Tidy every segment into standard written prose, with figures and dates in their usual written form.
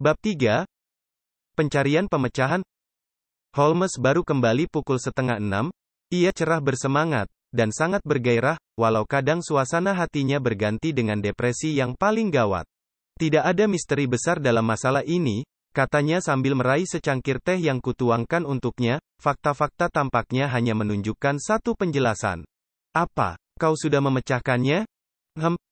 Bab 3. Pencarian pemecahan. Holmes baru kembali pukul 5:30. Ia cerah bersemangat, dan sangat bergairah, walau kadang suasana hatinya berganti dengan depresi yang paling gawat. Tidak ada misteri besar dalam masalah ini, katanya sambil meraih secangkir teh yang kutuangkan untuknya. Fakta-fakta tampaknya hanya menunjukkan satu penjelasan. Apa? Kau sudah memecahkannya?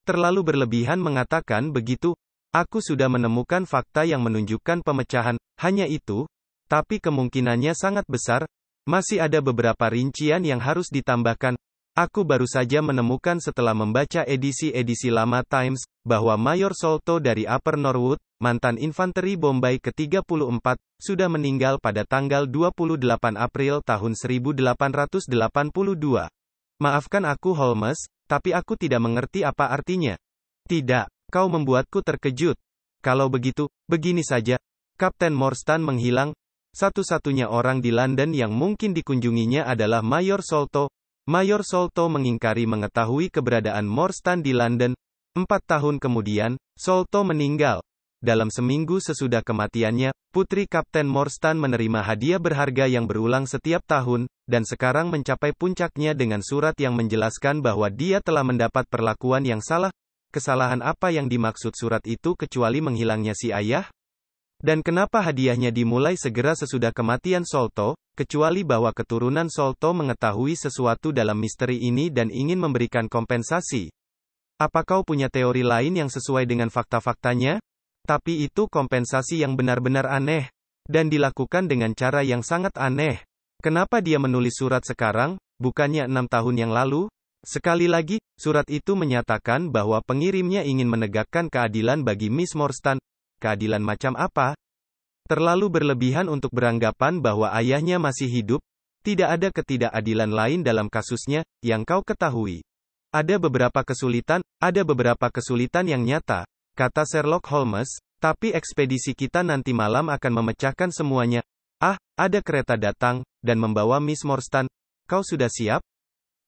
Terlalu berlebihan mengatakan begitu. Aku sudah menemukan fakta yang menunjukkan pemecahan, hanya itu. Tapi kemungkinannya sangat besar. Masih ada beberapa rincian yang harus ditambahkan. Aku baru saja menemukan setelah membaca edisi-edisi lama Times, bahwa Mayor Sholto dari Upper Norwood, mantan infanteri Bombay ke-34, sudah meninggal pada tanggal 28 April tahun 1882. Maafkan aku Holmes, tapi aku tidak mengerti apa artinya. Tidak. Kau membuatku terkejut. Kalau begitu, begini saja. Kapten Morstan menghilang. Satu-satunya orang di London yang mungkin dikunjunginya adalah Mayor Sholto. Mayor Sholto mengingkari mengetahui keberadaan Morstan di London. 4 tahun kemudian, Sholto meninggal. Dalam seminggu sesudah kematiannya, putri Kapten Morstan menerima hadiah berharga yang berulang setiap tahun, dan sekarang mencapai puncaknya dengan surat yang menjelaskan bahwa dia telah mendapat perlakuan yang salah. Kesalahan apa yang dimaksud surat itu kecuali menghilangnya si ayah? Dan kenapa hadiahnya dimulai segera sesudah kematian Sholto, kecuali bahwa keturunan Sholto mengetahui sesuatu dalam misteri ini dan ingin memberikan kompensasi? Apa kau punya teori lain yang sesuai dengan fakta-faktanya? Tapi itu kompensasi yang benar-benar aneh, dan dilakukan dengan cara yang sangat aneh. Kenapa dia menulis surat sekarang, bukannya 6 tahun yang lalu? Sekali lagi, surat itu menyatakan bahwa pengirimnya ingin menegakkan keadilan bagi Miss Morstan. Keadilan macam apa? Terlalu berlebihan untuk beranggapan bahwa ayahnya masih hidup. Tidak ada ketidakadilan lain dalam kasusnya, yang kau ketahui. Ada beberapa kesulitan yang nyata, kata Sherlock Holmes, tapi ekspedisi kita nanti malam akan memecahkan semuanya. Ada kereta datang, dan membawa Miss Morstan. Kau sudah siap?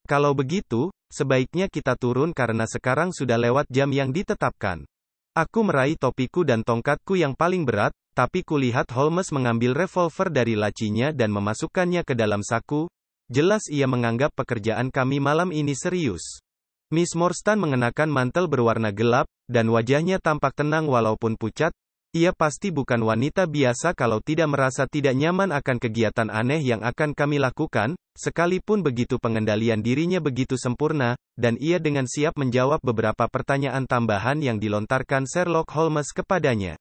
Kalau begitu, sebaiknya kita turun karena sekarang sudah lewat jam yang ditetapkan. Aku meraih topiku dan tongkatku yang paling berat, tapi kulihat Holmes mengambil revolver dari lacinya dan memasukkannya ke dalam saku. Jelas ia menganggap pekerjaan kami malam ini serius. Miss Morstan mengenakan mantel berwarna gelap, dan wajahnya tampak tenang walaupun pucat. Ia pasti bukan wanita biasa kalau tidak merasa tidak nyaman akan kegiatan aneh yang akan kami lakukan, sekalipun begitu pengendalian dirinya begitu sempurna, dan ia dengan siap menjawab beberapa pertanyaan tambahan yang dilontarkan Sherlock Holmes kepadanya.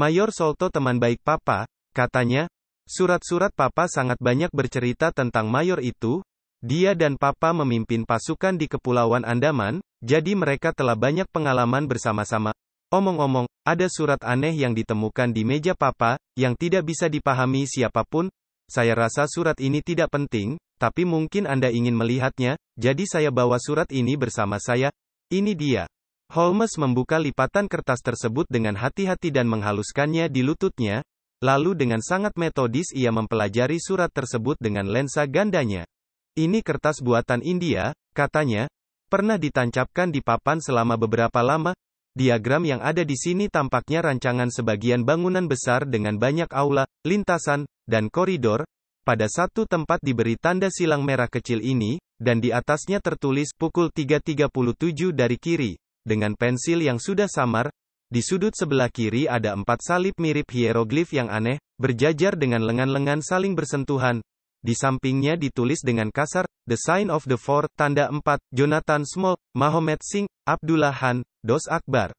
Mayor Sholto teman baik Papa, katanya. Surat-surat Papa sangat banyak bercerita tentang Mayor itu. Dia dan Papa memimpin pasukan di Kepulauan Andaman, jadi mereka telah banyak pengalaman bersama-sama. Omong-omong, ada surat aneh yang ditemukan di meja Papa, yang tidak bisa dipahami siapapun. Saya rasa surat ini tidak penting, tapi mungkin Anda ingin melihatnya, jadi saya bawa surat ini bersama saya. Ini dia. Holmes membuka lipatan kertas tersebut dengan hati-hati dan menghaluskannya di lututnya, lalu dengan sangat metodis ia mempelajari surat tersebut dengan lensa gandanya. Ini kertas buatan India, katanya, pernah ditancapkan di papan selama beberapa lama. Diagram yang ada di sini tampaknya rancangan sebagian bangunan besar dengan banyak aula, lintasan, dan koridor. Pada satu tempat diberi tanda silang merah kecil ini, dan di atasnya tertulis pukul 3:37 dari kiri, dengan pensil yang sudah samar. Di sudut sebelah kiri ada 4 salib mirip hieroglif yang aneh, berjajar dengan lengan-lengan saling bersentuhan. Di sampingnya ditulis dengan kasar, The Sign of the Four, tanda 4, Jonathan Small, Mahomet Singh, Abdullah Khan, Dos Akbar.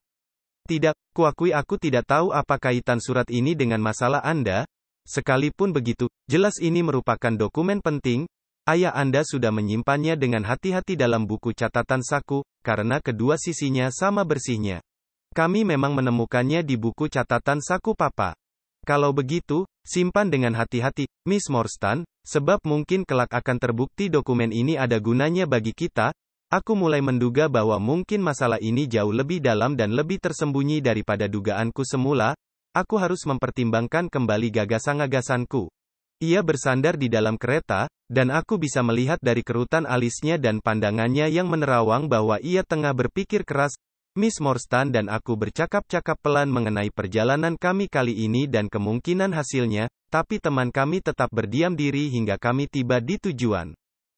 Tidak, kuakui aku tidak tahu apa kaitan surat ini dengan masalah Anda. Sekalipun begitu, jelas ini merupakan dokumen penting. Ayah Anda sudah menyimpannya dengan hati-hati dalam buku catatan saku, karena kedua sisinya sama bersihnya. Kami memang menemukannya di buku catatan saku Papa. Kalau begitu, simpan dengan hati-hati, Miss Morstan, sebab mungkin kelak akan terbukti dokumen ini ada gunanya bagi kita. Aku mulai menduga bahwa mungkin masalah ini jauh lebih dalam dan lebih tersembunyi daripada dugaanku semula. Aku harus mempertimbangkan kembali gagasan-gagasanku. Ia bersandar di dalam kereta, dan aku bisa melihat dari kerutan alisnya dan pandangannya yang menerawang bahwa ia tengah berpikir keras. Miss Morstan dan aku bercakap-cakap pelan mengenai perjalanan kami kali ini dan kemungkinan hasilnya, tapi teman kami tetap berdiam diri hingga kami tiba di tujuan.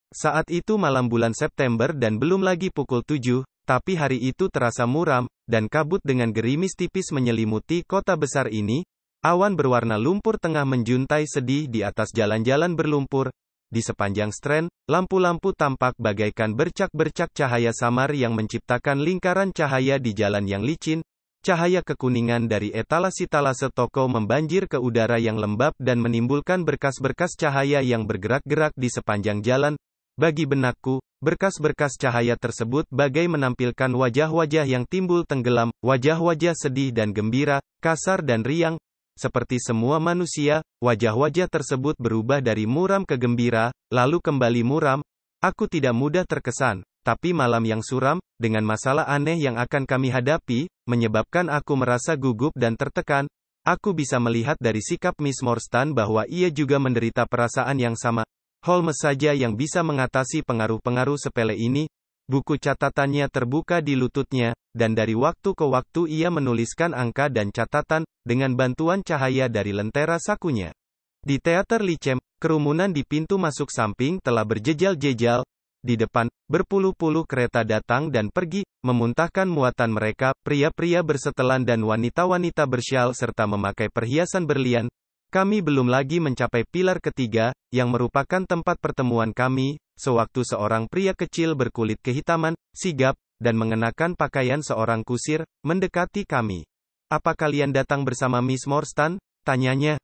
Saat itu malam bulan September dan belum lagi pukul 7, tapi hari itu terasa muram, dan kabut dengan gerimis tipis menyelimuti kota besar ini. Awan berwarna lumpur tengah menjuntai sedih di atas jalan-jalan berlumpur. Di sepanjang Strand, lampu-lampu tampak bagaikan bercak-bercak cahaya samar yang menciptakan lingkaran cahaya di jalan yang licin. Cahaya kekuningan dari etalase-etalase toko membanjir ke udara yang lembab dan menimbulkan berkas-berkas cahaya yang bergerak-gerak di sepanjang jalan. Bagi benakku, berkas-berkas cahaya tersebut bagai menampilkan wajah-wajah yang timbul tenggelam, wajah-wajah sedih dan gembira, kasar dan riang. Seperti semua manusia, wajah-wajah tersebut berubah dari muram ke gembira, lalu kembali muram. Aku tidak mudah terkesan, tapi malam yang suram, dengan masalah aneh yang akan kami hadapi, menyebabkan aku merasa gugup dan tertekan. Aku bisa melihat dari sikap Miss Morstan bahwa ia juga menderita perasaan yang sama. Holmes saja yang bisa mengatasi pengaruh-pengaruh sepele ini. Buku catatannya terbuka di lututnya, dan dari waktu ke waktu ia menuliskan angka dan catatan, dengan bantuan cahaya dari lentera sakunya. Di Teater Licem, kerumunan di pintu masuk samping telah berjejal-jejal. Di depan, berpuluh-puluh kereta datang dan pergi, memuntahkan muatan mereka, pria-pria bersetelan dan wanita-wanita bersyal serta memakai perhiasan berlian. Kami belum lagi mencapai pilar ketiga, yang merupakan tempat pertemuan kami, sewaktu seorang pria kecil berkulit kehitaman, sigap, dan mengenakan pakaian seorang kusir, mendekati kami. "Apa kalian datang bersama Miss Morstan?" tanyanya.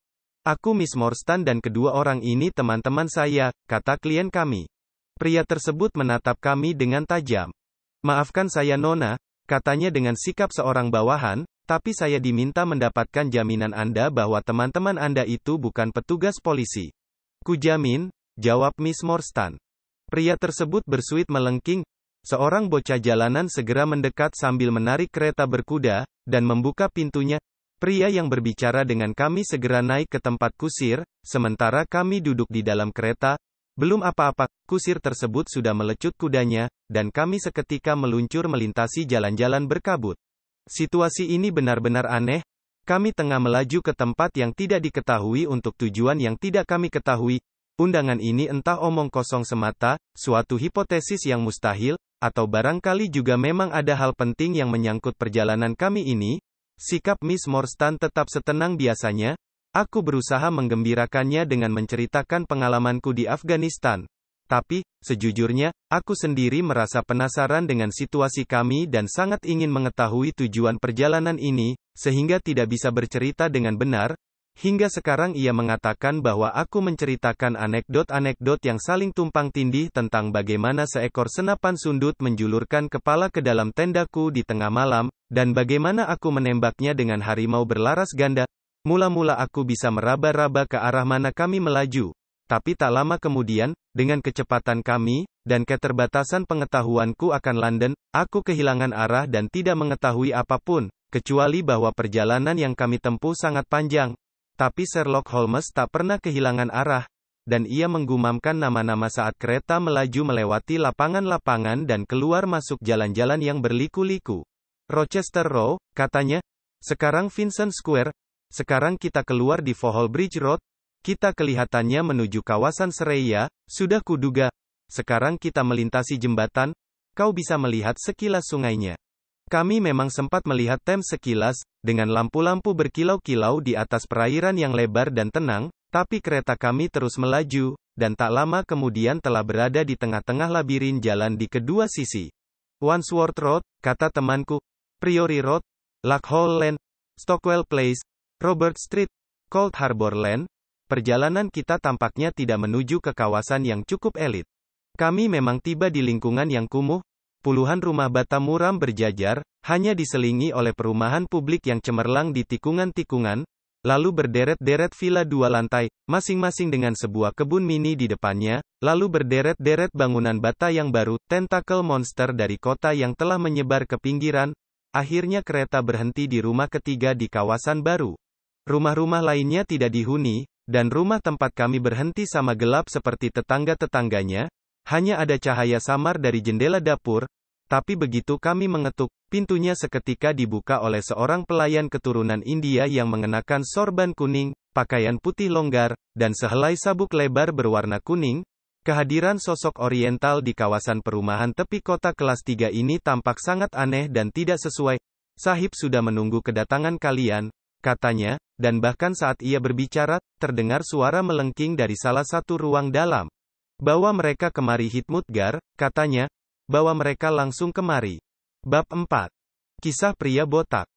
"Aku Miss Morstan dan kedua orang ini teman-teman saya," kata klien kami. Pria tersebut menatap kami dengan tajam. "Maafkan saya Nona," katanya dengan sikap seorang bawahan, "tapi saya diminta mendapatkan jaminan Anda bahwa teman-teman Anda itu bukan petugas polisi." "Kujamin," jawab Miss Morstan. Pria tersebut bersuit melengking. Seorang bocah jalanan segera mendekat sambil menarik kereta berkuda, dan membuka pintunya. Pria yang berbicara dengan kami segera naik ke tempat kusir, sementara kami duduk di dalam kereta. Belum apa-apa, kusir tersebut sudah melecut kudanya, dan kami seketika meluncur melintasi jalan-jalan berkabut. Situasi ini benar-benar aneh. Kami tengah melaju ke tempat yang tidak diketahui untuk tujuan yang tidak kami ketahui. Undangan ini entah omong kosong semata, suatu hipotesis yang mustahil, atau barangkali juga memang ada hal penting yang menyangkut perjalanan kami ini. Sikap Miss Morstan tetap setenang biasanya. Aku berusaha menggembirakannya dengan menceritakan pengalamanku di Afghanistan. Tapi, sejujurnya, aku sendiri merasa penasaran dengan situasi kami dan sangat ingin mengetahui tujuan perjalanan ini, sehingga tidak bisa bercerita dengan benar. Hingga sekarang ia mengatakan bahwa aku menceritakan anekdot-anekdot yang saling tumpang tindih tentang bagaimana seekor senapan sundut menjulurkan kepala ke dalam tendaku di tengah malam, dan bagaimana aku menembaknya dengan harimau berlaras ganda. Mula-mula aku bisa meraba-raba ke arah mana kami melaju. Tapi tak lama kemudian, dengan kecepatan kami, dan keterbatasan pengetahuanku akan London, aku kehilangan arah dan tidak mengetahui apapun, kecuali bahwa perjalanan yang kami tempuh sangat panjang. Tapi Sherlock Holmes tak pernah kehilangan arah, dan ia menggumamkan nama-nama saat kereta melaju melewati lapangan-lapangan dan keluar masuk jalan-jalan yang berliku-liku. "Rochester Row," katanya. "Sekarang Vincent Square. Sekarang kita keluar di Vauxhall Bridge Road. Kita kelihatannya menuju kawasan Seraya, sudah kuduga. Sekarang kita melintasi jembatan. Kau bisa melihat sekilas sungainya." Kami memang sempat melihat Thames sekilas, dengan lampu-lampu berkilau-kilau di atas perairan yang lebar dan tenang, tapi kereta kami terus melaju, dan tak lama kemudian telah berada di tengah-tengah labirin jalan di kedua sisi. "Wandsworth Road," kata temanku. "Priory Road, Lackhall Lane, Stockwell Place, Robert Street, Cold Harbor Lane." Perjalanan kita tampaknya tidak menuju ke kawasan yang cukup elit. Kami memang tiba di lingkungan yang kumuh. Puluhan rumah bata muram berjajar, hanya diselingi oleh perumahan publik yang cemerlang di tikungan-tikungan, lalu berderet-deret villa 2 lantai, masing-masing dengan sebuah kebun mini di depannya, lalu berderet-deret bangunan bata yang baru, tentakel monster dari kota yang telah menyebar ke pinggiran. Akhirnya kereta berhenti di rumah ketiga di kawasan baru. Rumah-rumah lainnya tidak dihuni, dan rumah tempat kami berhenti sama gelap seperti tetangga-tetangganya. Hanya ada cahaya samar dari jendela dapur. Tapi begitu kami mengetuk, pintunya seketika dibuka oleh seorang pelayan keturunan India yang mengenakan sorban kuning, pakaian putih longgar, dan sehelai sabuk lebar berwarna kuning. Kehadiran sosok Oriental di kawasan perumahan tepi kota kelas 3 ini tampak sangat aneh dan tidak sesuai. Sahib sudah menunggu kedatangan kalian, katanya, dan bahkan saat ia berbicara, terdengar suara melengking dari salah satu ruang dalam. Bawa mereka kemari Hitmudgar, katanya, bawa mereka langsung kemari. Bab 4. Kisah pria botak.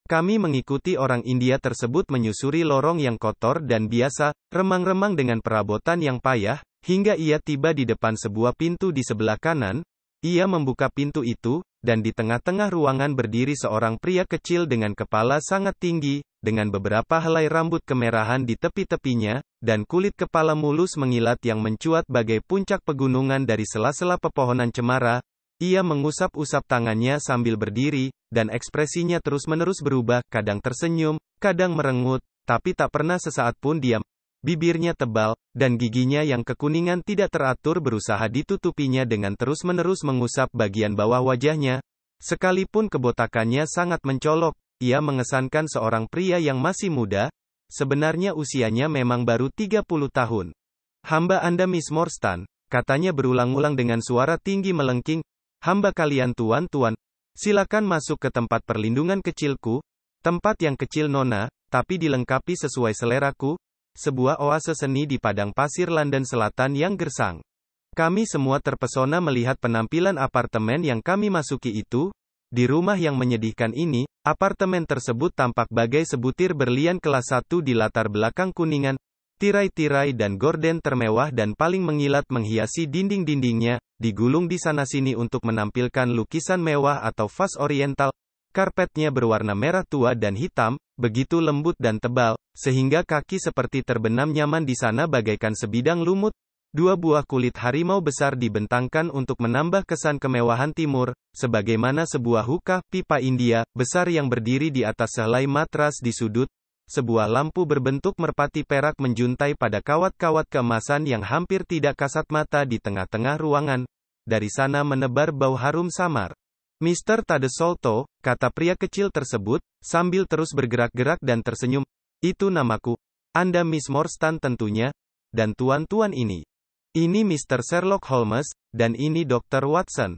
Kami mengikuti orang India tersebut menyusuri lorong yang kotor dan biasa, remang-remang dengan perabotan yang payah, hingga ia tiba di depan sebuah pintu di sebelah kanan. Ia membuka pintu itu, dan di tengah-tengah ruangan berdiri seorang pria kecil dengan kepala sangat tinggi, dengan beberapa helai rambut kemerahan di tepi-tepinya, dan kulit kepala mulus mengilat yang mencuat bagai puncak pegunungan dari sela-sela pepohonan cemara. Ia mengusap-usap tangannya sambil berdiri, dan ekspresinya terus-menerus berubah, kadang tersenyum, kadang merengut, tapi tak pernah sesaat pun diam. Bibirnya tebal, dan giginya yang kekuningan tidak teratur berusaha ditutupinya dengan terus-menerus mengusap bagian bawah wajahnya. Sekalipun kebotakannya sangat mencolok, ia mengesankan seorang pria yang masih muda. Sebenarnya usianya memang baru 30 tahun. Hamba Anda Miss Morstan, katanya berulang-ulang dengan suara tinggi melengking. Hamba kalian tuan-tuan. Silakan masuk ke tempat perlindungan kecilku. Tempat yang kecil nona, tapi dilengkapi sesuai seleraku. Sebuah oase seni di padang pasir London Selatan yang gersang. Kami semua terpesona melihat penampilan apartemen yang kami masuki itu. Di rumah yang menyedihkan ini, apartemen tersebut tampak bagai sebutir berlian kelas 1 di latar belakang kuningan. Tirai-tirai dan gorden termewah dan paling mengilat menghiasi dinding-dindingnya, digulung di sana-sini untuk menampilkan lukisan mewah atau vas oriental. Karpetnya berwarna merah tua dan hitam, begitu lembut dan tebal, sehingga kaki seperti terbenam nyaman di sana bagaikan sebidang lumut. Dua buah kulit harimau besar dibentangkan untuk menambah kesan kemewahan timur, sebagaimana sebuah hukah pipa India, besar yang berdiri di atas sehelai matras di sudut. Sebuah lampu berbentuk merpati perak menjuntai pada kawat-kawat keemasan yang hampir tidak kasat mata di tengah-tengah ruangan. Dari sana menebar bau harum samar. Mr. Tadesolto, kata pria kecil tersebut, sambil terus bergerak-gerak dan tersenyum. Itu namaku. Anda Miss Morstan tentunya. Dan tuan-tuan ini. Ini Mr. Sherlock Holmes, dan ini Dr. Watson.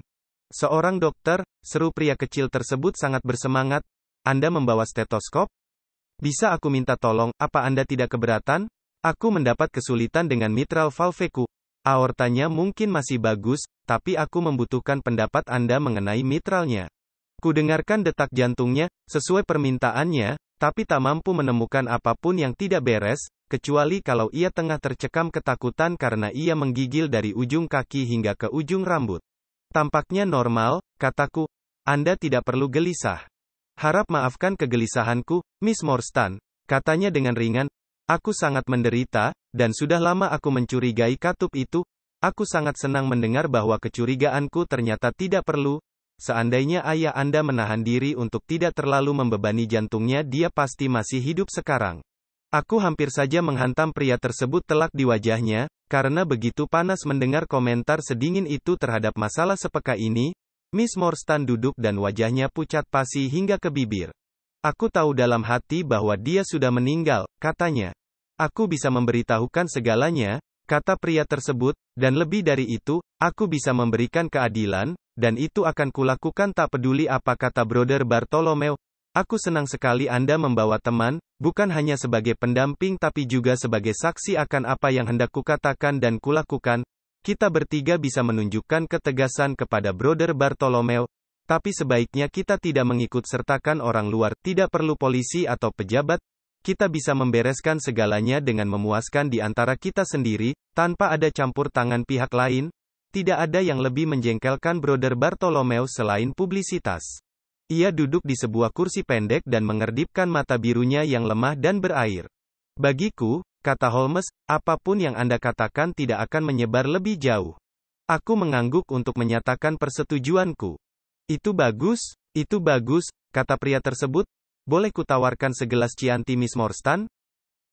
Seorang dokter, seru pria kecil tersebut sangat bersemangat. Anda membawa stetoskop? Bisa aku minta tolong, apa Anda tidak keberatan? Aku mendapat kesulitan dengan mitral valveku. Aortanya mungkin masih bagus, tapi aku membutuhkan pendapat Anda mengenai mitralnya. Kudengarkan detak jantungnya, sesuai permintaannya, tapi tak mampu menemukan apapun yang tidak beres, kecuali kalau ia tengah tercekam ketakutan karena ia menggigil dari ujung kaki hingga ke ujung rambut. Tampaknya normal, kataku. Anda tidak perlu gelisah. Harap maafkan kegelisahanku, Miss Morstan, katanya dengan ringan. Aku sangat menderita, dan sudah lama aku mencurigai katup itu. Aku sangat senang mendengar bahwa kecurigaanku ternyata tidak perlu. Seandainya ayah Anda menahan diri untuk tidak terlalu membebani jantungnya, dia pasti masih hidup sekarang. Aku hampir saja menghantam pria tersebut telak di wajahnya, karena begitu panas mendengar komentar sedingin itu terhadap masalah sepeka ini. Miss Morstan duduk dan wajahnya pucat pasi hingga ke bibir. Aku tahu dalam hati bahwa dia sudah meninggal, katanya. Aku bisa memberitahukan segalanya, kata pria tersebut, dan lebih dari itu, aku bisa memberikan keadilan, dan itu akan kulakukan tak peduli apa kata Brother Bartolomeo. Aku senang sekali Anda membawa teman, bukan hanya sebagai pendamping tapi juga sebagai saksi akan apa yang hendak kukatakan dan kulakukan. Kita bertiga bisa menunjukkan ketegasan kepada Brother Bartolomeo, tapi sebaiknya kita tidak mengikut sertakan orang luar, tidak perlu polisi atau pejabat. Kita bisa membereskan segalanya dengan memuaskan di antara kita sendiri, tanpa ada campur tangan pihak lain. Tidak ada yang lebih menjengkelkan Brother Bartolomeo selain publisitas. Ia duduk di sebuah kursi pendek dan mengerdipkan mata birunya yang lemah dan berair. Bagiku, kata Holmes, apapun yang Anda katakan tidak akan menyebar lebih jauh. Aku mengangguk untuk menyatakan persetujuanku. Itu bagus, kata pria tersebut. Boleh kutawarkan segelas Chianti Miss Morstan?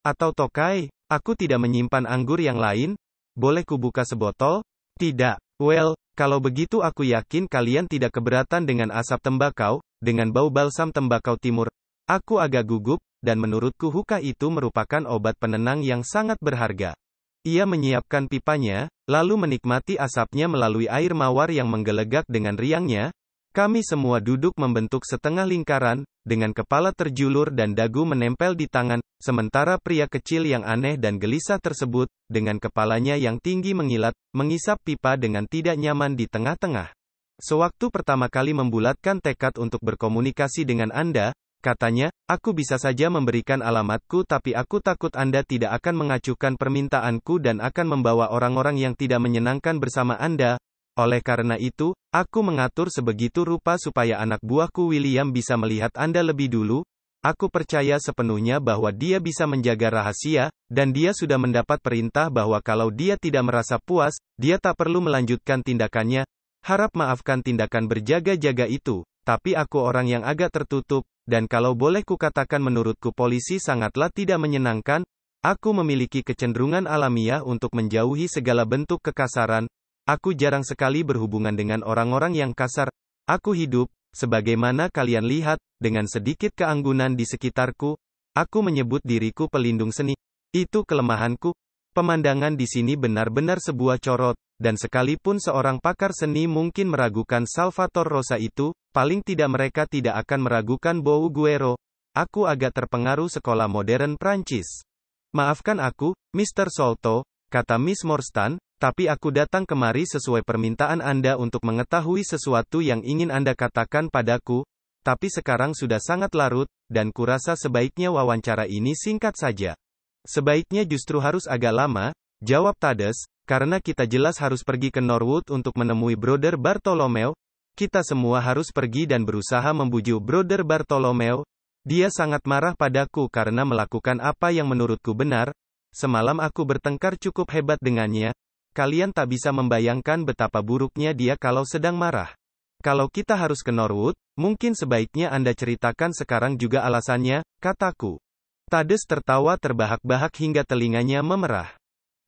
Atau Tokai? Aku tidak menyimpan anggur yang lain. Boleh kubuka sebotol? Tidak. Well, Kalau begitu aku yakin kalian tidak keberatan dengan asap tembakau, dengan bau balsam tembakau timur. Aku agak gugup, dan menurutku hookah itu merupakan obat penenang yang sangat berharga. Ia menyiapkan pipanya, lalu menikmati asapnya melalui air mawar yang menggelegak dengan riangnya. Kami semua duduk membentuk setengah lingkaran, dengan kepala terjulur dan dagu menempel di tangan, sementara pria kecil yang aneh dan gelisah tersebut, dengan kepalanya yang tinggi mengilat, mengisap pipa dengan tidak nyaman di tengah-tengah. Sewaktu pertama kali membulatkan tekad untuk berkomunikasi dengan Anda, katanya, aku bisa saja memberikan alamatku tapi aku takut Anda tidak akan mengacuhkan permintaanku dan akan membawa orang-orang yang tidak menyenangkan bersama Anda. Oleh karena itu, aku mengatur sebegitu rupa supaya anak buahku William bisa melihat Anda lebih dulu. Aku percaya sepenuhnya bahwa dia bisa menjaga rahasia, dan dia sudah mendapat perintah bahwa kalau dia tidak merasa puas, dia tak perlu melanjutkan tindakannya. Harap maafkan tindakan berjaga-jaga itu, tapi aku orang yang agak tertutup, dan kalau boleh kukatakan menurutku polisi sangatlah tidak menyenangkan. Aku memiliki kecenderungan alamiah untuk menjauhi segala bentuk kekasaran. Aku jarang sekali berhubungan dengan orang-orang yang kasar. Aku hidup, sebagaimana kalian lihat, dengan sedikit keanggunan di sekitarku. Aku menyebut diriku pelindung seni. Itu kelemahanku. Pemandangan di sini benar-benar sebuah corot, dan sekalipun seorang pakar seni mungkin meragukan Salvatore Rosa itu, paling tidak mereka tidak akan meragukan Bouguereau. Aku agak terpengaruh sekolah modern Prancis. Maafkan aku, Mr. Solto, kata Miss Morstan, tapi aku datang kemari sesuai permintaan Anda untuk mengetahui sesuatu yang ingin Anda katakan padaku, tapi sekarang sudah sangat larut, dan kurasa sebaiknya wawancara ini singkat saja. Sebaiknya justru harus agak lama, jawab Tades, karena kita jelas harus pergi ke Norwood untuk menemui Brother Bartolomeo. Kita semua harus pergi dan berusaha membujuk Brother Bartolomeo. Dia sangat marah padaku karena melakukan apa yang menurutku benar. Semalam aku bertengkar cukup hebat dengannya. Kalian tak bisa membayangkan betapa buruknya dia kalau sedang marah. Kalau kita harus ke Norwood, mungkin sebaiknya Anda ceritakan sekarang juga alasannya, kataku. Tades tertawa terbahak-bahak hingga telinganya memerah.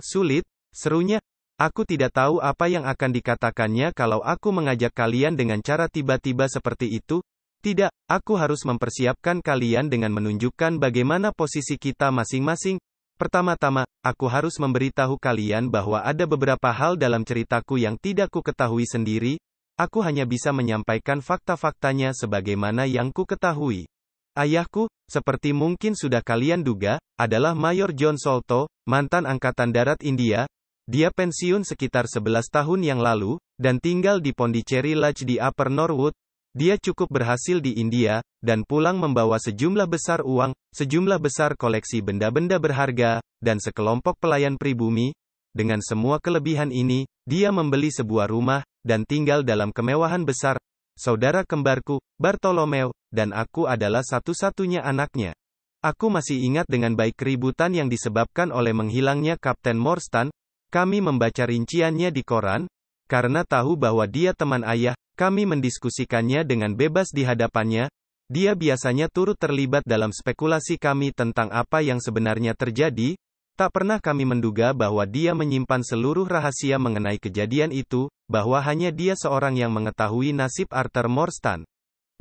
Sulit, serunya. Aku tidak tahu apa yang akan dikatakannya kalau aku mengajak kalian dengan cara tiba-tiba seperti itu. Tidak, aku harus mempersiapkan kalian dengan menunjukkan bagaimana posisi kita masing-masing. Pertama-tama, aku harus memberitahu kalian bahwa ada beberapa hal dalam ceritaku yang tidak ku ketahui sendiri. Aku hanya bisa menyampaikan fakta-faktanya sebagaimana yang ku ketahui. Ayahku, seperti mungkin sudah kalian duga, adalah Mayor John Solto, mantan Angkatan Darat India. Dia pensiun sekitar 11 tahun yang lalu, dan tinggal di Pondicherry Lodge di Upper Norwood. Dia cukup berhasil di India, dan pulang membawa sejumlah besar uang, sejumlah besar koleksi benda-benda berharga, dan sekelompok pelayan pribumi. Dengan semua kelebihan ini, dia membeli sebuah rumah, dan tinggal dalam kemewahan besar. Saudara kembarku, Bartolomeo, dan aku adalah satu-satunya anaknya. Aku masih ingat dengan baik keributan yang disebabkan oleh menghilangnya Kapten Morstan. Kami membaca rinciannya di koran, karena tahu bahwa dia teman ayah. Kami mendiskusikannya dengan bebas di hadapannya. Dia biasanya turut terlibat dalam spekulasi kami tentang apa yang sebenarnya terjadi. Tak pernah kami menduga bahwa dia menyimpan seluruh rahasia mengenai kejadian itu, bahwa hanya dia seorang yang mengetahui nasib Arthur Morstan.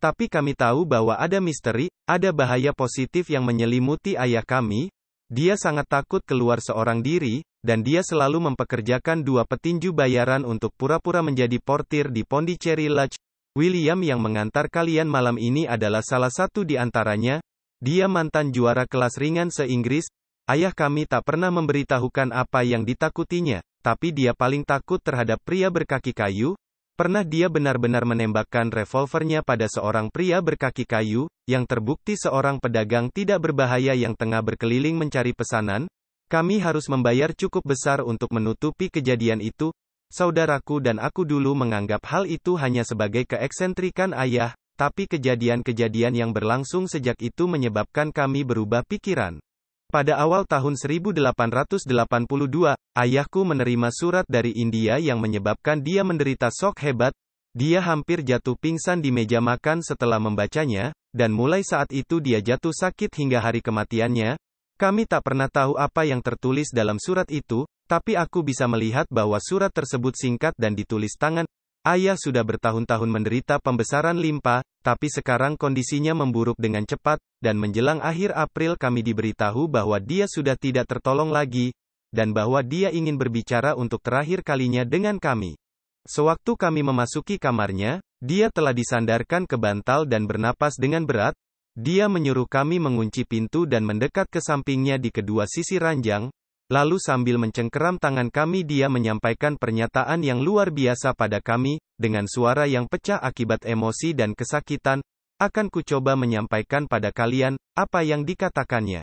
Tapi kami tahu bahwa ada misteri, ada bahaya positif yang menyelimuti ayah kami. Dia sangat takut keluar seorang diri, dan dia selalu mempekerjakan dua petinju bayaran untuk pura-pura menjadi portir di Pondicherry Lodge. William yang mengantar kalian malam ini adalah salah satu di antaranya. Dia mantan juara kelas ringan se-Inggris. Ayah kami tak pernah memberitahukan apa yang ditakutinya, tapi dia paling takut terhadap pria berkaki kayu. Pernah dia benar-benar menembakkan revolvernya pada seorang pria berkaki kayu, yang terbukti seorang pedagang tidak berbahaya yang tengah berkeliling mencari pesanan. Kami harus membayar cukup besar untuk menutupi kejadian itu. Saudaraku dan aku dulu menganggap hal itu hanya sebagai keeksentrikan ayah, tapi kejadian-kejadian yang berlangsung sejak itu menyebabkan kami berubah pikiran. Pada awal tahun 1882, ayahku menerima surat dari India yang menyebabkan dia menderita shock hebat. Dia hampir jatuh pingsan di meja makan setelah membacanya, dan mulai saat itu dia jatuh sakit hingga hari kematiannya. Kami tak pernah tahu apa yang tertulis dalam surat itu, tapi aku bisa melihat bahwa surat tersebut singkat dan ditulis tangan. Ayah sudah bertahun-tahun menderita pembesaran limpa, tapi sekarang kondisinya memburuk dengan cepat, dan menjelang akhir April kami diberitahu bahwa dia sudah tidak tertolong lagi, dan bahwa dia ingin berbicara untuk terakhir kalinya dengan kami. Sewaktu kami memasuki kamarnya, dia telah disandarkan ke bantal dan bernapas dengan berat. Dia menyuruh kami mengunci pintu dan mendekat ke sampingnya di kedua sisi ranjang. Lalu sambil mencengkeram tangan kami dia menyampaikan pernyataan yang luar biasa pada kami, dengan suara yang pecah akibat emosi dan kesakitan. Akan kucoba menyampaikan pada kalian, apa yang dikatakannya.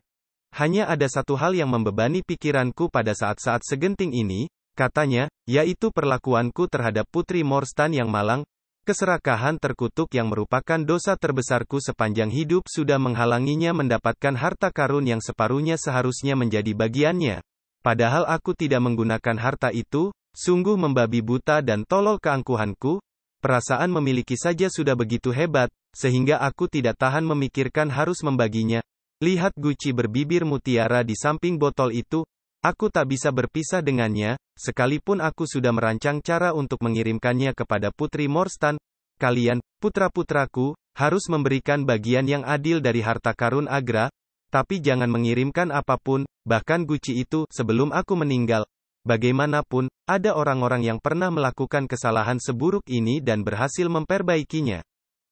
Hanya ada satu hal yang membebani pikiranku pada saat-saat segenting ini, katanya, yaitu perlakuanku terhadap Putri Morstan yang malang. Keserakahan terkutuk yang merupakan dosa terbesarku sepanjang hidup sudah menghalanginya mendapatkan harta karun yang separuhnya seharusnya menjadi bagiannya. Padahal aku tidak menggunakan harta itu, sungguh membabi buta dan tolol keangkuhanku. Perasaan memiliki saja sudah begitu hebat, sehingga aku tidak tahan memikirkan harus membaginya. Lihat guci berbibir mutiara di samping botol itu, aku tak bisa berpisah dengannya, sekalipun aku sudah merancang cara untuk mengirimkannya kepada Putri Morstan. Kalian, putra-putraku, harus memberikan bagian yang adil dari harta karun Agra, tapi jangan mengirimkan apapun, bahkan guci itu, sebelum aku meninggal. Bagaimanapun, ada orang-orang yang pernah melakukan kesalahan seburuk ini dan berhasil memperbaikinya.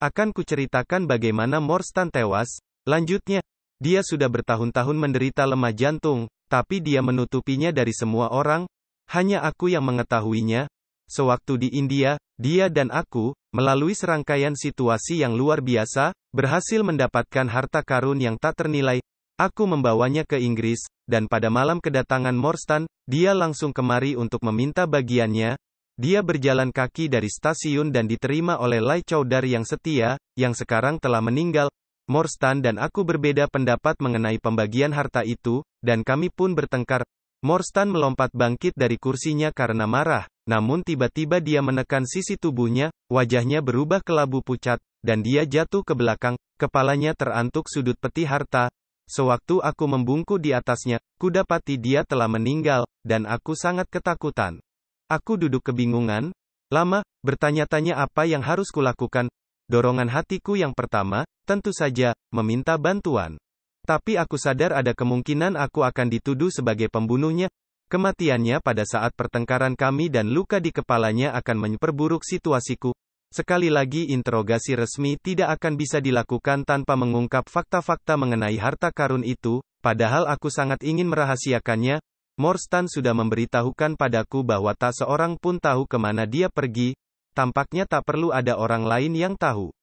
Akan kuceritakan bagaimana Morstan tewas. Lanjutnya, dia sudah bertahun-tahun menderita lemah jantung, tapi dia menutupinya dari semua orang. Hanya aku yang mengetahuinya. Sewaktu di India, dia dan aku, melalui serangkaian situasi yang luar biasa, berhasil mendapatkan harta karun yang tak ternilai. Aku membawanya ke Inggris, dan pada malam kedatangan Morstan, dia langsung kemari untuk meminta bagiannya. Dia berjalan kaki dari stasiun dan diterima oleh Lai Chowdar yang setia, yang sekarang telah meninggal. Morstan dan aku berbeda pendapat mengenai pembagian harta itu, dan kami pun bertengkar. Morstan melompat bangkit dari kursinya karena marah, namun tiba-tiba dia menekan sisi tubuhnya, wajahnya berubah kelabu pucat, dan dia jatuh ke belakang, kepalanya terantuk sudut peti harta. Sewaktu aku membungkuk di atasnya, kudapati dia telah meninggal, dan aku sangat ketakutan. Aku duduk kebingungan, lama, bertanya-tanya apa yang harus kulakukan. Dorongan hatiku yang pertama, tentu saja, meminta bantuan. Tapi aku sadar ada kemungkinan aku akan dituduh sebagai pembunuhnya. Kematiannya pada saat pertengkaran kami dan luka di kepalanya akan memperburuk situasiku. Sekali lagi interogasi resmi tidak akan bisa dilakukan tanpa mengungkap fakta-fakta mengenai harta karun itu, padahal aku sangat ingin merahasiakannya. Morstan sudah memberitahukan padaku bahwa tak seorang pun tahu kemana dia pergi, tampaknya tak perlu ada orang lain yang tahu.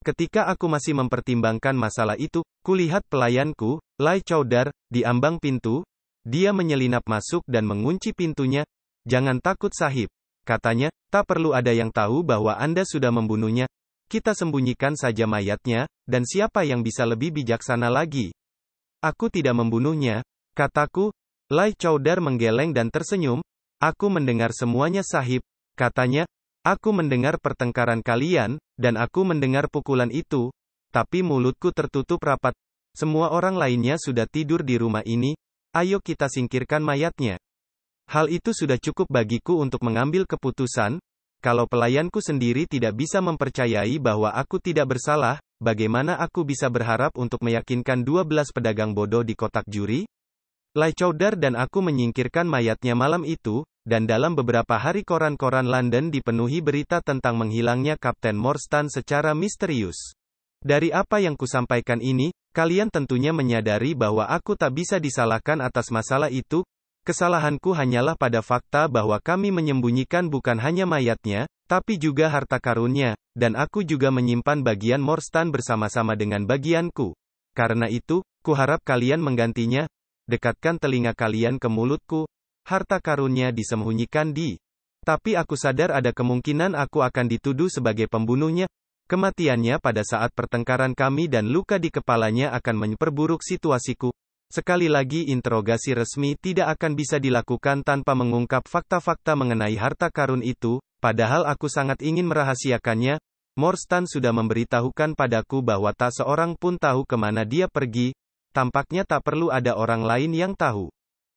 Ketika aku masih mempertimbangkan masalah itu, kulihat pelayanku, Lai Chowdar, di ambang pintu. Dia menyelinap masuk dan mengunci pintunya. Jangan takut sahib, katanya, tak perlu ada yang tahu bahwa Anda sudah membunuhnya. Kita sembunyikan saja mayatnya, dan siapa yang bisa lebih bijaksana lagi? Aku tidak membunuhnya, kataku. Lai Chowdar menggeleng dan tersenyum. Aku mendengar semuanya sahib, katanya. Aku mendengar pertengkaran kalian, dan aku mendengar pukulan itu, tapi mulutku tertutup rapat. Semua orang lainnya sudah tidur di rumah ini. Ayo kita singkirkan mayatnya. Hal itu sudah cukup bagiku untuk mengambil keputusan. Kalau pelayanku sendiri tidak bisa mempercayai bahwa aku tidak bersalah, bagaimana aku bisa berharap untuk meyakinkan 12 pedagang bodoh di kotak juri? Lai Chowdar dan aku menyingkirkan mayatnya malam itu, dan dalam beberapa hari koran-koran London dipenuhi berita tentang menghilangnya Kapten Morstan secara misterius. Dari apa yang kusampaikan ini, kalian tentunya menyadari bahwa aku tak bisa disalahkan atas masalah itu. Kesalahanku hanyalah pada fakta bahwa kami menyembunyikan bukan hanya mayatnya, tapi juga harta karunnya, dan aku juga menyimpan bagian Morstan bersama-sama dengan bagianku. Karena itu, kuharap kalian menggantinya. Dekatkan telinga kalian ke mulutku. Harta karunnya disembunyikan di. Tapi aku sadar ada kemungkinan aku akan dituduh sebagai pembunuhnya. Kematiannya pada saat pertengkaran kami dan luka di kepalanya akan memperburuk situasiku. Sekali lagi interogasi resmi tidak akan bisa dilakukan tanpa mengungkap fakta-fakta mengenai harta karun itu, padahal aku sangat ingin merahasiakannya. Morstan sudah memberitahukan padaku bahwa tak seorang pun tahu kemana dia pergi. Tampaknya tak perlu ada orang lain yang tahu.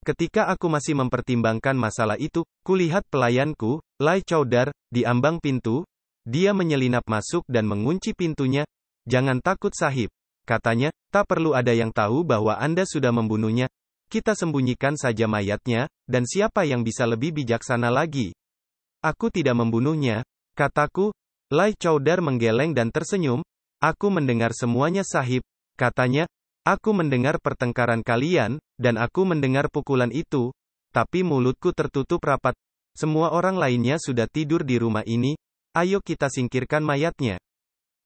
Ketika aku masih mempertimbangkan masalah itu, kulihat pelayanku, Lai Chowdhury, di ambang pintu. Dia menyelinap masuk dan mengunci pintunya. Jangan takut sahib. Katanya, tak perlu ada yang tahu bahwa Anda sudah membunuhnya. Kita sembunyikan saja mayatnya, dan siapa yang bisa lebih bijaksana lagi? Aku tidak membunuhnya, kataku. Lai Chowdhury menggeleng dan tersenyum. Aku mendengar semuanya sahib, katanya. Aku mendengar pertengkaran kalian, dan aku mendengar pukulan itu. Tapi mulutku tertutup rapat. Semua orang lainnya sudah tidur di rumah ini. Ayo kita singkirkan mayatnya.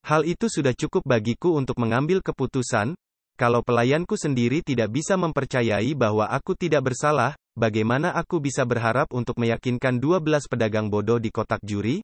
Hal itu sudah cukup bagiku untuk mengambil keputusan. Kalau pelayanku sendiri tidak bisa mempercayai bahwa aku tidak bersalah, bagaimana aku bisa berharap untuk meyakinkan 12 pedagang bodoh di kotak juri?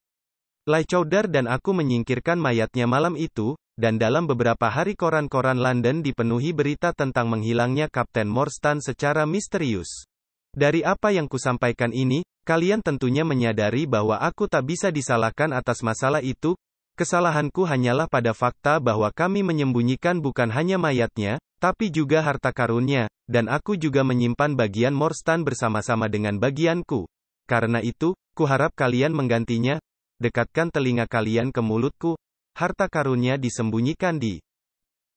Lai Chowdhury dan aku menyingkirkan mayatnya malam itu, dan dalam beberapa hari koran-koran London dipenuhi berita tentang menghilangnya Kapten Morstan secara misterius. Dari apa yang kusampaikan ini, kalian tentunya menyadari bahwa aku tak bisa disalahkan atas masalah itu. Kesalahanku hanyalah pada fakta bahwa kami menyembunyikan bukan hanya mayatnya, tapi juga harta karunnya, dan aku juga menyimpan bagian Morstan bersama-sama dengan bagianku. Karena itu, kuharap kalian menggantinya. Dekatkan telinga kalian ke mulutku. Harta karunnya disembunyikan di.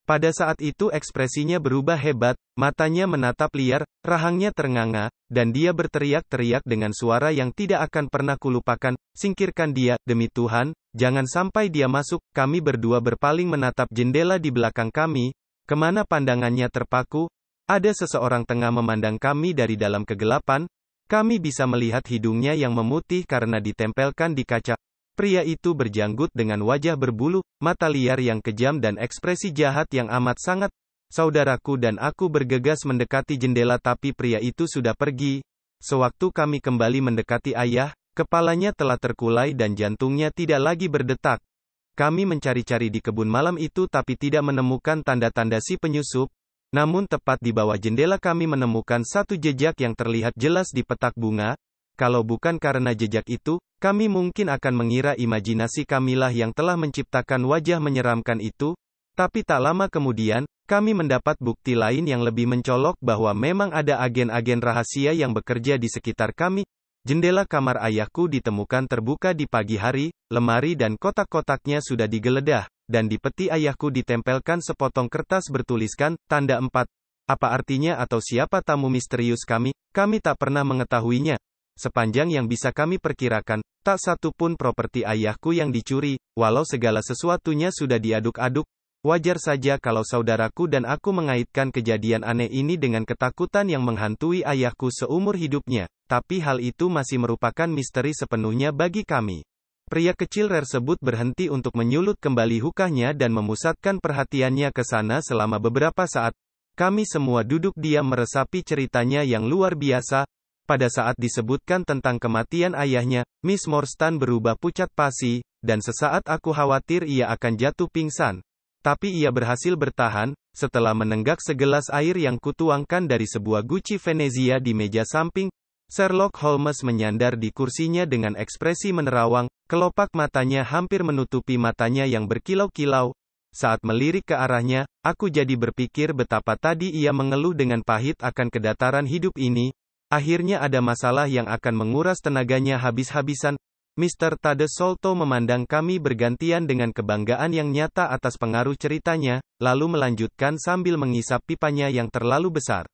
Pada saat itu ekspresinya berubah hebat, matanya menatap liar, rahangnya ternganga, dan dia berteriak-teriak dengan suara yang tidak akan pernah kulupakan, singkirkan dia, demi Tuhan, jangan sampai dia masuk. Kami berdua berpaling menatap jendela di belakang kami, kemana pandangannya terpaku. Ada seseorang tengah memandang kami dari dalam kegelapan. Kami bisa melihat hidungnya yang memutih karena ditempelkan di kaca. Pria itu berjanggut dengan wajah berbulu, mata liar yang kejam dan ekspresi jahat yang amat sangat. Saudaraku dan aku bergegas mendekati jendela tapi pria itu sudah pergi. Sewaktu kami kembali mendekati ayah, kepalanya telah terkulai dan jantungnya tidak lagi berdetak. Kami mencari-cari di kebun malam itu tapi tidak menemukan tanda-tanda si penyusup. Namun tepat di bawah jendela kami menemukan satu jejak yang terlihat jelas di petak bunga. Kalau bukan karena jejak itu, kami mungkin akan mengira imajinasi kamilah yang telah menciptakan wajah menyeramkan itu. Tapi tak lama kemudian, kami mendapat bukti lain yang lebih mencolok bahwa memang ada agen-agen rahasia yang bekerja di sekitar kami. Jendela kamar ayahku ditemukan terbuka di pagi hari, lemari dan kotak-kotaknya sudah digeledah, dan di peti ayahku ditempelkan sepotong kertas bertuliskan, tanda 4. Apa artinya atau siapa tamu misterius kami? Kami tak pernah mengetahuinya. Sepanjang yang bisa kami perkirakan, tak satu pun properti ayahku yang dicuri, walau segala sesuatunya sudah diaduk-aduk. Wajar saja kalau saudaraku dan aku mengaitkan kejadian aneh ini dengan ketakutan yang menghantui ayahku seumur hidupnya, tapi hal itu masih merupakan misteri sepenuhnya bagi kami. Pria kecil tersebut berhenti untuk menyulut kembali hukahnya dan memusatkan perhatiannya ke sana selama beberapa saat. Kami semua duduk diam meresapi ceritanya yang luar biasa. Pada saat disebutkan tentang kematian ayahnya, Miss Morstan berubah pucat pasi, dan sesaat aku khawatir ia akan jatuh pingsan. Tapi ia berhasil bertahan, setelah menenggak segelas air yang kutuangkan dari sebuah guci Venezia di meja samping. Sherlock Holmes menyandar di kursinya dengan ekspresi menerawang, kelopak matanya hampir menutupi matanya yang berkilau-kilau. Saat melirik ke arahnya, aku jadi berpikir betapa tadi ia mengeluh dengan pahit akan kedataran hidup ini. Akhirnya ada masalah yang akan menguras tenaganya habis-habisan. Mr. Tade Solto memandang kami bergantian dengan kebanggaan yang nyata atas pengaruh ceritanya, lalu melanjutkan sambil mengisap pipanya yang terlalu besar.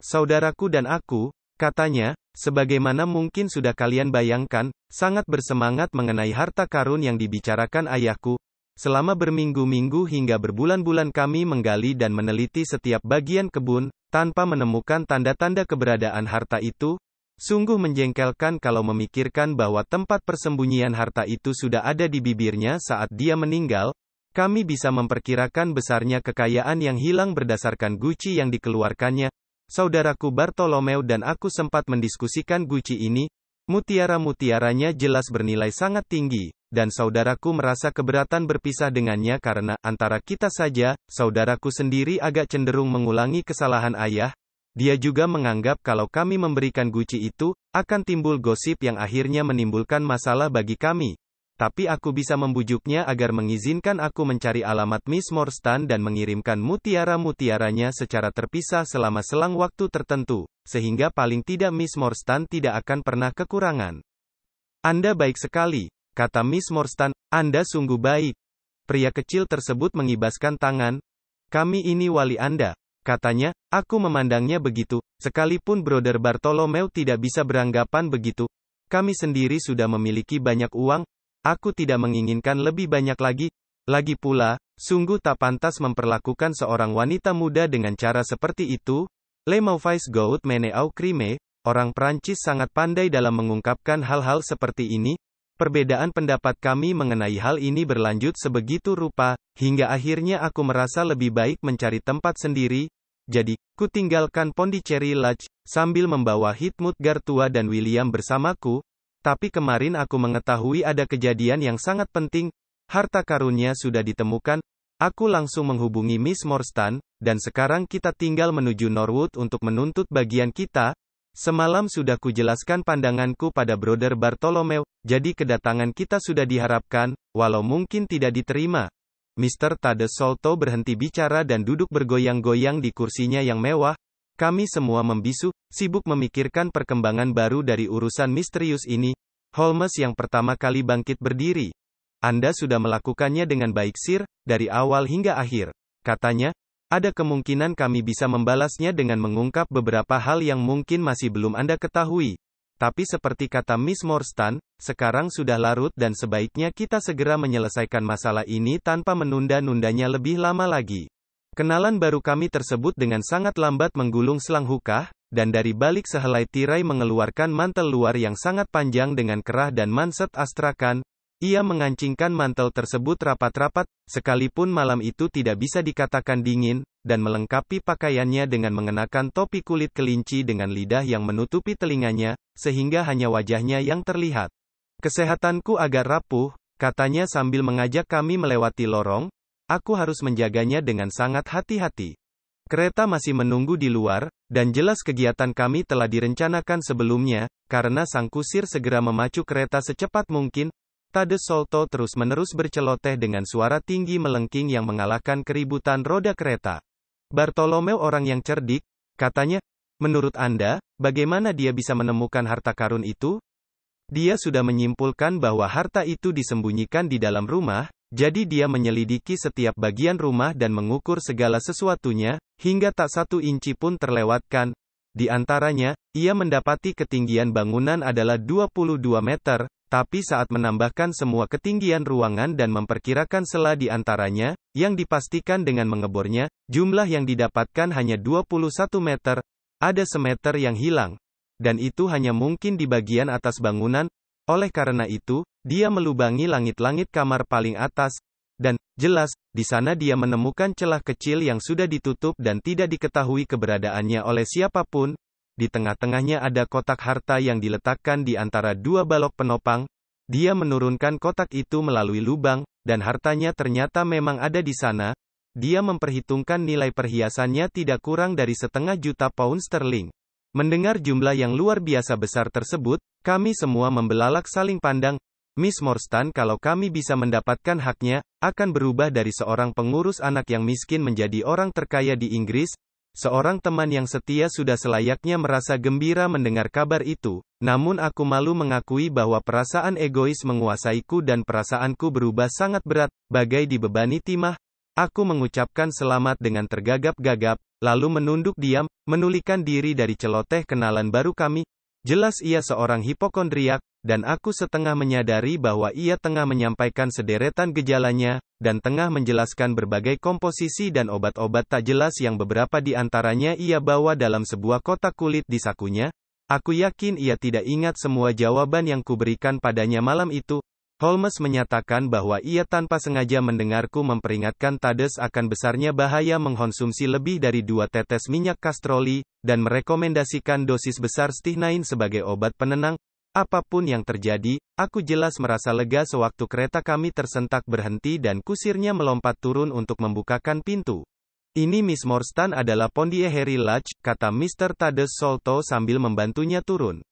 Saudaraku dan aku, katanya, sebagaimana mungkin sudah kalian bayangkan, sangat bersemangat mengenai harta karun yang dibicarakan ayahku. Selama berminggu-minggu hingga berbulan-bulan kami menggali dan meneliti setiap bagian kebun, tanpa menemukan tanda-tanda keberadaan harta itu. Sungguh menjengkelkan kalau memikirkan bahwa tempat persembunyian harta itu sudah ada di bibirnya saat dia meninggal. Kami bisa memperkirakan besarnya kekayaan yang hilang berdasarkan guci yang dikeluarkannya. Saudaraku Bartolomeo dan aku sempat mendiskusikan guci ini. Mutiara-mutiaranya jelas bernilai sangat tinggi, dan saudaraku merasa keberatan berpisah dengannya karena, antara kita saja, saudaraku sendiri agak cenderung mengulangi kesalahan ayah. Dia juga menganggap kalau kami memberikan guci itu, akan timbul gosip yang akhirnya menimbulkan masalah bagi kami. Tapi aku bisa membujuknya agar mengizinkan aku mencari alamat Miss Morstan dan mengirimkan mutiara-mutiaranya secara terpisah selama selang waktu tertentu. sehingga paling tidak Miss Morstan tidak akan pernah kekurangan. Anda baik sekali, kata Miss Morstan, Anda sungguh baik. Pria kecil tersebut mengibaskan tangan. Kami ini wali Anda, katanya. Aku memandangnya begitu, sekalipun Brother Bartolomeu tidak bisa beranggapan begitu. Kami sendiri sudah memiliki banyak uang, aku tidak menginginkan lebih banyak lagi. Lagi pula, sungguh tak pantas memperlakukan seorang wanita muda dengan cara seperti itu. Le mauvais goût meneau crime, orang Prancis sangat pandai dalam mengungkapkan hal-hal seperti ini. Perbedaan pendapat kami mengenai hal ini berlanjut sebegitu rupa, hingga akhirnya aku merasa lebih baik mencari tempat sendiri. Jadi, ku tinggalkan Pondicherry Lodge, sambil membawa Hitmut Gartua dan William bersamaku. Tapi kemarin aku mengetahui ada kejadian yang sangat penting. Harta karunnya sudah ditemukan. Aku langsung menghubungi Miss Morstan, dan sekarang kita tinggal menuju Norwood untuk menuntut bagian kita. Semalam sudah kujelaskan pandanganku pada Brother Bartolomeu, jadi kedatangan kita sudah diharapkan, walau mungkin tidak diterima. Mr. Tades Solto berhenti bicara dan duduk bergoyang-goyang di kursinya yang mewah. Kami semua membisu, sibuk memikirkan perkembangan baru dari urusan misterius ini. Holmes yang pertama kali bangkit berdiri. Anda sudah melakukannya dengan baik Sir, dari awal hingga akhir, katanya. Ada kemungkinan kami bisa membalasnya dengan mengungkap beberapa hal yang mungkin masih belum Anda ketahui. Tapi seperti kata Miss Morstan, sekarang sudah larut dan sebaiknya kita segera menyelesaikan masalah ini tanpa menunda-nundanya lebih lama lagi. Kenalan baru kami tersebut dengan sangat lambat menggulung selang hukah, dan dari balik sehelai tirai mengeluarkan mantel luar yang sangat panjang dengan kerah dan manset astrakan. Ia mengancingkan mantel tersebut rapat-rapat, sekalipun malam itu tidak bisa dikatakan dingin, dan melengkapi pakaiannya dengan mengenakan topi kulit kelinci dengan lidah yang menutupi telinganya, sehingga hanya wajahnya yang terlihat. Kesehatanku agak rapuh, katanya sambil mengajak kami melewati lorong. Aku harus menjaganya dengan sangat hati-hati. Kereta masih menunggu di luar, dan jelas kegiatan kami telah direncanakan sebelumnya, karena sang kusir segera memacu kereta secepat mungkin. Tades Solto terus-menerus berceloteh dengan suara tinggi melengking yang mengalahkan keributan roda kereta. Bartolomeu orang yang cerdik, katanya. Menurut Anda, bagaimana dia bisa menemukan harta karun itu? Dia sudah menyimpulkan bahwa harta itu disembunyikan di dalam rumah, jadi dia menyelidiki setiap bagian rumah dan mengukur segala sesuatunya, hingga tak satu inci pun terlewatkan. Di antaranya, ia mendapati ketinggian bangunan adalah 22 meter, tapi saat menambahkan semua ketinggian ruangan dan memperkirakan sela di antaranya, yang dipastikan dengan mengebornya, jumlah yang didapatkan hanya 21 meter, ada semeter yang hilang. Dan itu hanya mungkin di bagian atas bangunan, oleh karena itu, dia melubangi langit-langit kamar paling atas, dan, jelas, di sana dia menemukan celah kecil yang sudah ditutup dan tidak diketahui keberadaannya oleh siapapun. Di tengah-tengahnya ada kotak harta yang diletakkan di antara dua balok penopang. Dia menurunkan kotak itu melalui lubang, dan hartanya ternyata memang ada di sana. Dia memperhitungkan nilai perhiasannya tidak kurang dari 1,5 juta pound sterling. Mendengar jumlah yang luar biasa besar tersebut, kami semua membelalak saling pandang. Miss Morstan, kalau kami bisa mendapatkan haknya, akan berubah dari seorang pengurus anak yang miskin menjadi orang terkaya di Inggris. Seorang teman yang setia sudah selayaknya merasa gembira mendengar kabar itu, namun aku malu mengakui bahwa perasaan egois menguasaiku dan perasaanku berubah sangat berat, bagai dibebani timah. Aku mengucapkan selamat dengan tergagap-gagap, lalu menunduk diam, menulikan diri dari celoteh kenalan baru kami. Jelas ia seorang hipokondriak, dan aku setengah menyadari bahwa ia tengah menyampaikan sederetan gejalanya, dan tengah menjelaskan berbagai komposisi dan obat-obat tak jelas yang beberapa di antaranya ia bawa dalam sebuah kotak kulit di sakunya. Aku yakin ia tidak ingat semua jawaban yang kuberikan padanya malam itu. Holmes menyatakan bahwa ia tanpa sengaja mendengarku memperingatkan Tades akan besarnya bahaya mengkonsumsi lebih dari 2 tetes minyak kastroli, dan merekomendasikan dosis besar strychnine sebagai obat penenang. Apapun yang terjadi, aku jelas merasa lega sewaktu kereta kami tersentak berhenti dan kusirnya melompat turun untuk membukakan pintu. Ini Miss Morstan adalah Pondicherry Lodge, kata Mr. Tades Solto sambil membantunya turun.